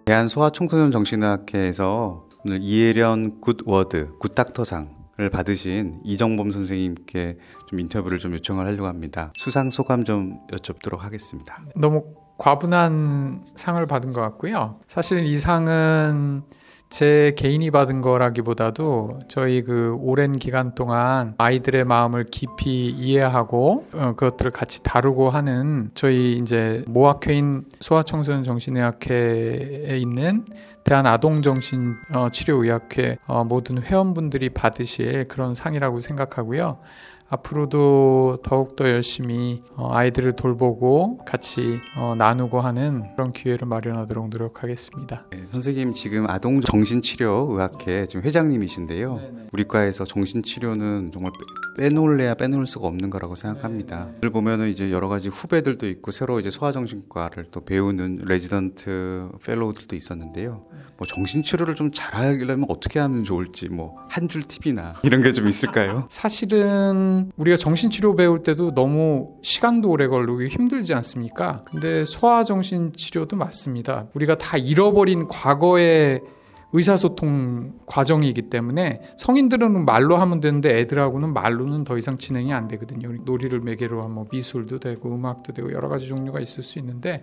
대한소아청소년 정신의학회에서 오늘 이혜련 굿워드 굿닥터상을 받으신 이정범 선생님께 좀 인터뷰를 좀 요청을 하려고 합니다. 수상 소감 좀 여쭙도록 하겠습니다. 너무 과분한 상을 받은 것 같고요. 사실 이 상은 제 개인이 받은 거라기보다도 저희 그 오랜 기간 동안 아이들의 마음을 깊이 이해하고 그것들을 같이 다루고 하는 저희 이제 모학회인 소아청소년 정신의학회에 있는 대한아동정신치료의학회 모든 회원분들이 받으실 그런 상이라고 생각하고요. 앞으로도 더욱더 열심히 아이들을 돌보고 같이 나누고 하는 그런 기회를 마련하도록 노력하겠습니다. 네, 선생님 지금 아동정신치료의학회 지금 회장님이신데요. 네네. 우리 과에서 정신치료는 정말 빼놓을래야 빼놓을 수가 없는 거라고 생각합니다. 오늘 보면은 이제 여러 가지 후배들도 있고 새로 이제 소아정신과를 또 배우는 레지던트 펠로우들도 있었는데요. 뭐 정신치료를 좀 잘하려면 어떻게 하면 좋을지 뭐 한 줄 팁이나 이런 게 좀 있을까요? 사실은 우리가 정신치료 배울 때도 너무 시간도 오래 걸리고 힘들지 않습니까? 근데 소아정신치료도 맞습니다. 우리가 다 잃어버린 과거의 의사소통 과정이기 때문에 성인들은 말로 하면 되는데 애들하고는 말로는 더 이상 진행이 안 되거든요. 놀이를 매개로 하면 미술도 되고 음악도 되고 여러 가지 종류가 있을 수 있는데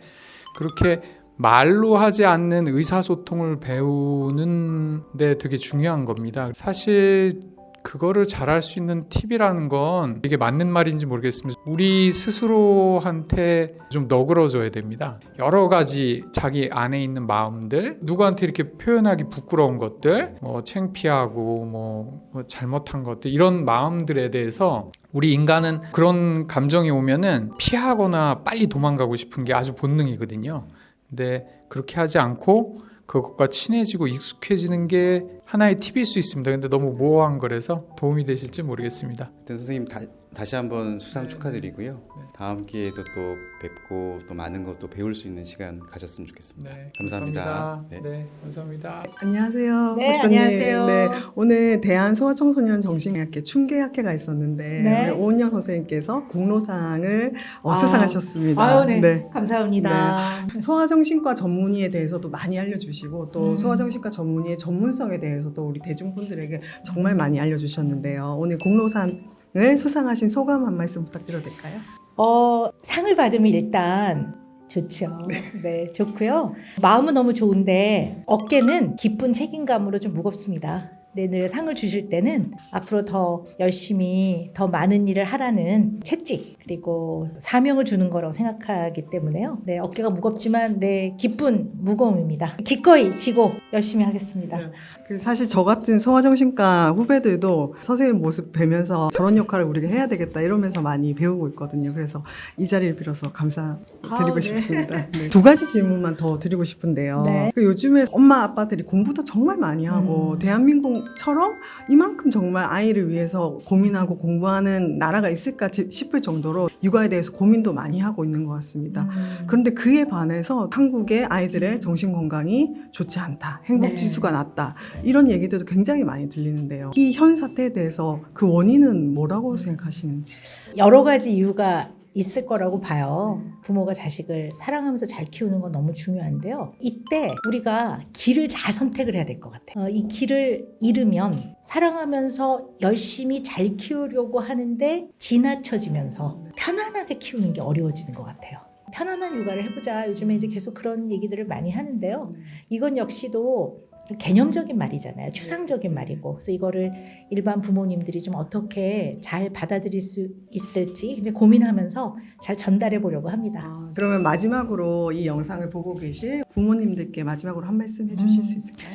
그렇게 말로 하지 않는 의사소통을 배우는 데 되게 중요한 겁니다. 사실 그거를 잘할 수 있는 팁이라는 건 이게 맞는 말인지 모르겠습니다. 우리 스스로한테 좀 너그러져야 됩니다. 여러 가지 자기 안에 있는 마음들, 누구한테 이렇게 표현하기 부끄러운 것들, 뭐 창피하고 뭐 잘못한 것들, 이런 마음들에 대해서 우리 인간은 그런 감정이 오면은 피하거나 빨리 도망가고 싶은 게 아주 본능이거든요. 근데 그렇게 하지 않고 그것과 친해지고 익숙해지는 게 하나의 팁일 수 있습니다. 근데 너무 모호한 거라서 도움이 되실지 모르겠습니다. 선생님 다시 한번 수상 축하드리고요. 다음 기회에도 또 뵙고 또 많은 것도 배울 수 있는 시간 가졌으면 좋겠습니다. 네, 감사합니다. 네, 감사합니다. 안녕하세요. 네, 박사님. 안녕하세요. 네, 오늘 대한소아청소년 정신의학회 충계학회가 있었는데 네. 우리 오은영 선생님께서 공로상을 수상하셨습니다. 아유, 네. 네. 감사합니다. 소아정신과 전문의에 대해서도 많이 알려주시고 또 소아정신과 전문의의 전문성에 대해서도 우리 대중분들에게 정말 많이 알려주셨는데요. 오늘 공로상을 수상하신 소감 한 말씀 부탁드려도 될까요? 상을 받으면 일단 좋죠. 네, 좋고요. 마음은 너무 좋은데 어깨는 기쁜 책임감으로 좀 무겁습니다. 네, 늘 상을 주실 때는 앞으로 더 열심히 더 많은 일을 하라는 채찍 그리고 사명을 주는 거라고 생각하기 때문에요. 네, 어깨가 무겁지만 네, 기쁜 무거움입니다. 기꺼이 지고 열심히 하겠습니다. 사실 저 같은 소아정신과 후배들도 선생님 모습 뵈면서 저런 역할을 우리가 해야 되겠다 이러면서 많이 배우고 있거든요. 그래서 이 자리를 빌어서 감사드리고 네. 싶습니다. 네. 두 가지 질문만 더 드리고 싶은데요. 네. 요즘에 엄마 아빠들이 공부도 정말 많이 하고 대한민국처럼 이만큼 정말 아이를 위해서 고민하고 공부하는 나라가 있을까 싶을 정도로 육아에 대해서 고민도 많이 하고 있는 것 같습니다. 그런데 그에 반해서 한국의 아이들의 정신건강이 좋지 않다. 행복지수가 낮다. 이런 얘기들도 굉장히 많이 들리는데요. 이 현 사태에 대해서 그 원인은 뭐라고 생각하시는지? 여러 가지 이유가 있을 거라고 봐요. 부모가 자식을 사랑하면서 잘 키우는 건 너무 중요한데요. 이때 우리가 길을 잘 선택을 해야 될 것 같아요. 이 길을 잃으면 사랑하면서 열심히 잘 키우려고 하는데 지나쳐지면서 편안하게 키우는 게 어려워지는 것 같아요. 편안한 육아를 해보자. 요즘에 이제 계속 그런 얘기들을 많이 하는데요. 이건 역시도 개념적인 말이잖아요. 추상적인 말이고. 그래서 이거를 일반 부모님들이 좀 어떻게 잘 받아들일 수 있을지 이제 고민하면서 잘 전달해 보려고 합니다. 그러면 마지막으로 이 영상을 보고 계실 부모님들께 마지막으로 한 말씀 해주실 수 있을까요?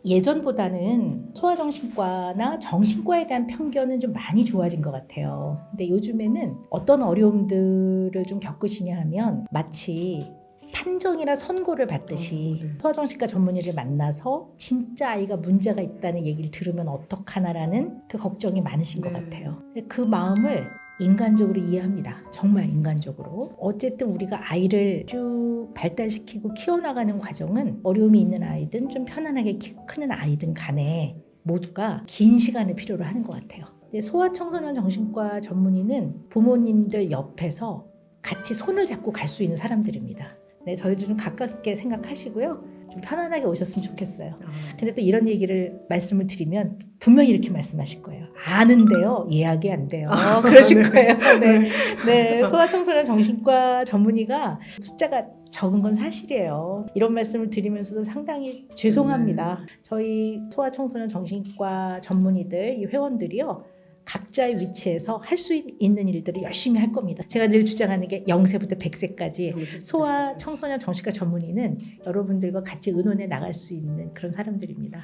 예전보다는 소아정신과나 정신과에 대한 편견은 좀 많이 좋아진 것 같아요. 근데 요즘에는 어떤 어려움들을 좀 겪으시냐 하면 마치 판정이나 선고를 받듯이 소아정신과 전문의를 만나서 진짜 아이가 문제가 있다는 얘기를 들으면 어떡하나라는 그 걱정이 많으신 것 같아요. 그 마음을 인간적으로 이해합니다. 정말 인간적으로. 어쨌든 우리가 아이를 쭉 발달시키고 키워나가는 과정은 어려움이 있는 아이든 좀 편안하게 크는 아이든 간에 모두가 긴 시간을 필요로 하는 것 같아요. 소아청소년 정신과 전문의는 부모님들 옆에서 같이 손을 잡고 갈 수 있는 사람들입니다. 네, 저희도 좀 가깝게 생각하시고요. 좀 편안하게 오셨으면 좋겠어요. 아, 근데 또 이런 얘기를 말씀을 드리면 분명히 이렇게 말씀하실 거예요. 아는데요. 예약이 안 돼요. 그러실 거예요. 네. 네. 소아청소년 정신과 전문의가 숫자가 적은 건 사실이에요. 이런 말씀을 드리면서도 상당히 죄송합니다. 저희 소아청소년 정신과 전문의들, 이 회원들이요. 각자의 위치에서 할 수 있는 일들을 열심히 할 겁니다. 제가 늘 주장하는 게 0세부터 100세까지 소아 청소년 정신과 전문의는 여러분들과 같이 의논해 나갈 수 있는 그런 사람들입니다.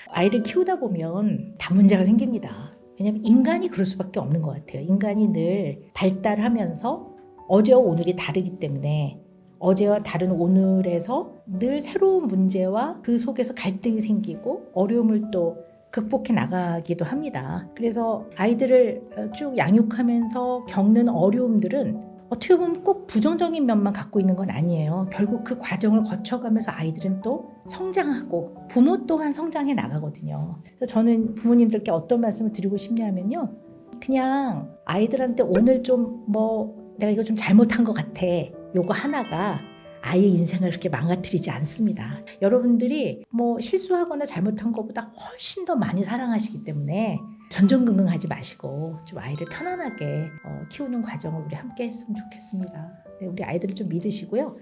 아이를 키우다 보면 다 문제가 생깁니다. 왜냐하면 인간이 그럴 수밖에 없는 것 같아요. 인간이 늘 발달하면서 어제와 오늘이 다르기 때문에 어제와 다른 오늘에서 늘 새로운 문제와 그 속에서 갈등이 생기고 어려움을 또 극복해 나가기도 합니다. 그래서 아이들을 쭉 양육하면서 겪는 어려움들은 어떻게 보면 꼭 부정적인 면만 갖고 있는 건 아니에요. 결국 그 과정을 거쳐가면서 아이들은 또 성장하고 부모 또한 성장해 나가거든요. 그래서 저는 부모님들께 어떤 말씀을 드리고 싶냐면요. 그냥 아이들한테 오늘 좀 내가 이거 좀 잘못한 것 같아. 요거 하나가 아이의 인생을 그렇게 망가뜨리지 않습니다. 여러분들이 실수하거나 잘못한 것보다 훨씬 더 많이 사랑하시기 때문에 전전긍긍하지 마시고 좀 아이를 편안하게 키우는 과정을 우리 함께 했으면 좋겠습니다. 네, 우리 아이들을 좀 믿으시고요.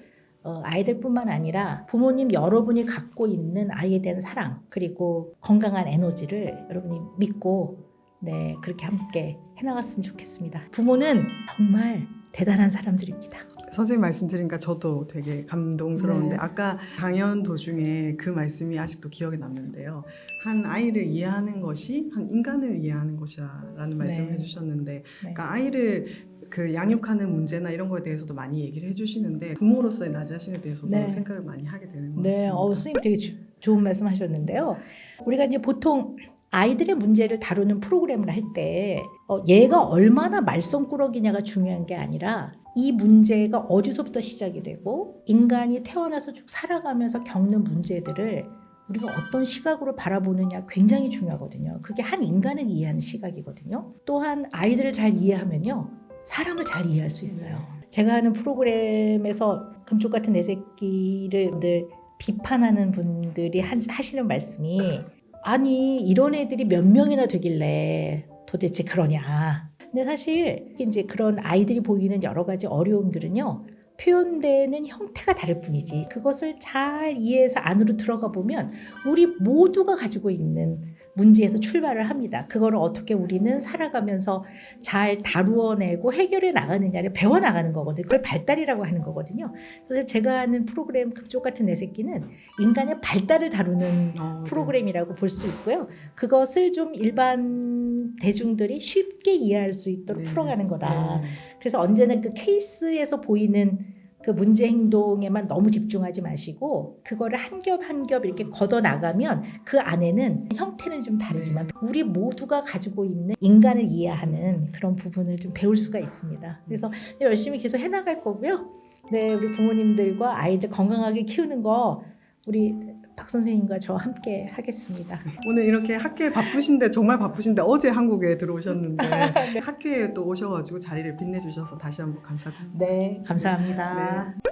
아이들뿐만 아니라 부모님 여러분이 갖고 있는 아이에 대한 사랑 그리고 건강한 에너지를 여러분이 믿고 네, 그렇게 함께 해나갔으면 좋겠습니다. 부모는 정말 대단한 사람들입니다. 선생님 말씀 들으니까 저도 되게 감동스러운데 네. 아까 강연 도중에 그 말씀이 아직도 기억에 남는데요. 한 아이를 이해하는 것이 한 인간을 이해하는 것이라는 말씀을 네. 해주셨는데 네. 그러니까 아이를 그 양육하는 문제나 이런 거에 대해서도 많이 얘기를 해주시는데 부모로서의 나 자신에 대해서도 네. 생각을 많이 하게 되는 것 네, 같습니다. 선생님 되게 좋은 말씀 하셨는데요. 우리가 이제 보통 아이들의 문제를 다루는 프로그램을 할 때 얘가 얼마나 말썽꾸러기냐가 중요한 게 아니라 이 문제가 어디서부터 시작이 되고 인간이 태어나서 쭉 살아가면서 겪는 문제들을 우리가 어떤 시각으로 바라보느냐 굉장히 중요하거든요. 그게 한 인간을 이해하는 시각이거든요. 또한 아이들을 잘 이해하면요. 사람을 잘 이해할 수 있어요. 제가 하는 프로그램에서 금쪽 같은 내 새끼를 늘 비판하는 분들이 하시는 말씀이 아니 이런 애들이 몇 명이나 되길래 도대체 그러냐. 근데 사실 이제 그런 아이들이 보이는 여러 가지 어려움들은요. 표현되는 형태가 다를 뿐이지 그것을 잘 이해해서 안으로 들어가 보면 우리 모두가 가지고 있는 문제에서 출발을 합니다. 그거를 어떻게 우리는 살아가면서 잘 다루어내고 해결해 나가느냐를 배워나가는 거거든요. 그걸 발달이라고 하는 거거든요. 그래서 제가 하는 프로그램 금쪽 같은 내 새끼는 인간의 발달을 다루는 프로그램이라고 볼 수 있고요. 그것을 좀 일반 대중들이 쉽게 이해할 수 있도록 풀어가는 거다. 그래서 언제나 그 케이스에서 보이는 그 문제 행동에만 너무 집중하지 마시고 그거를 한 겹 한 겹 이렇게 걷어 나가면 그 안에는 형태는 좀 다르지만 우리 모두가 가지고 있는 인간을 이해하는 그런 부분을 좀 배울 수가 있습니다. 그래서 열심히 계속 해나갈 거고요. 네, 우리 부모님들과 아이들 건강하게 키우는 거 우리 박 선생님과 저 함께 하겠습니다. 오늘 이렇게 학교에 바쁘신데 정말 바쁘신데 어제 한국에 들어오셨는데 학교에 또 오셔가지고 자리를 빛내주셔서 다시 한번 감사드립니다. 네, 감사합니다. 네.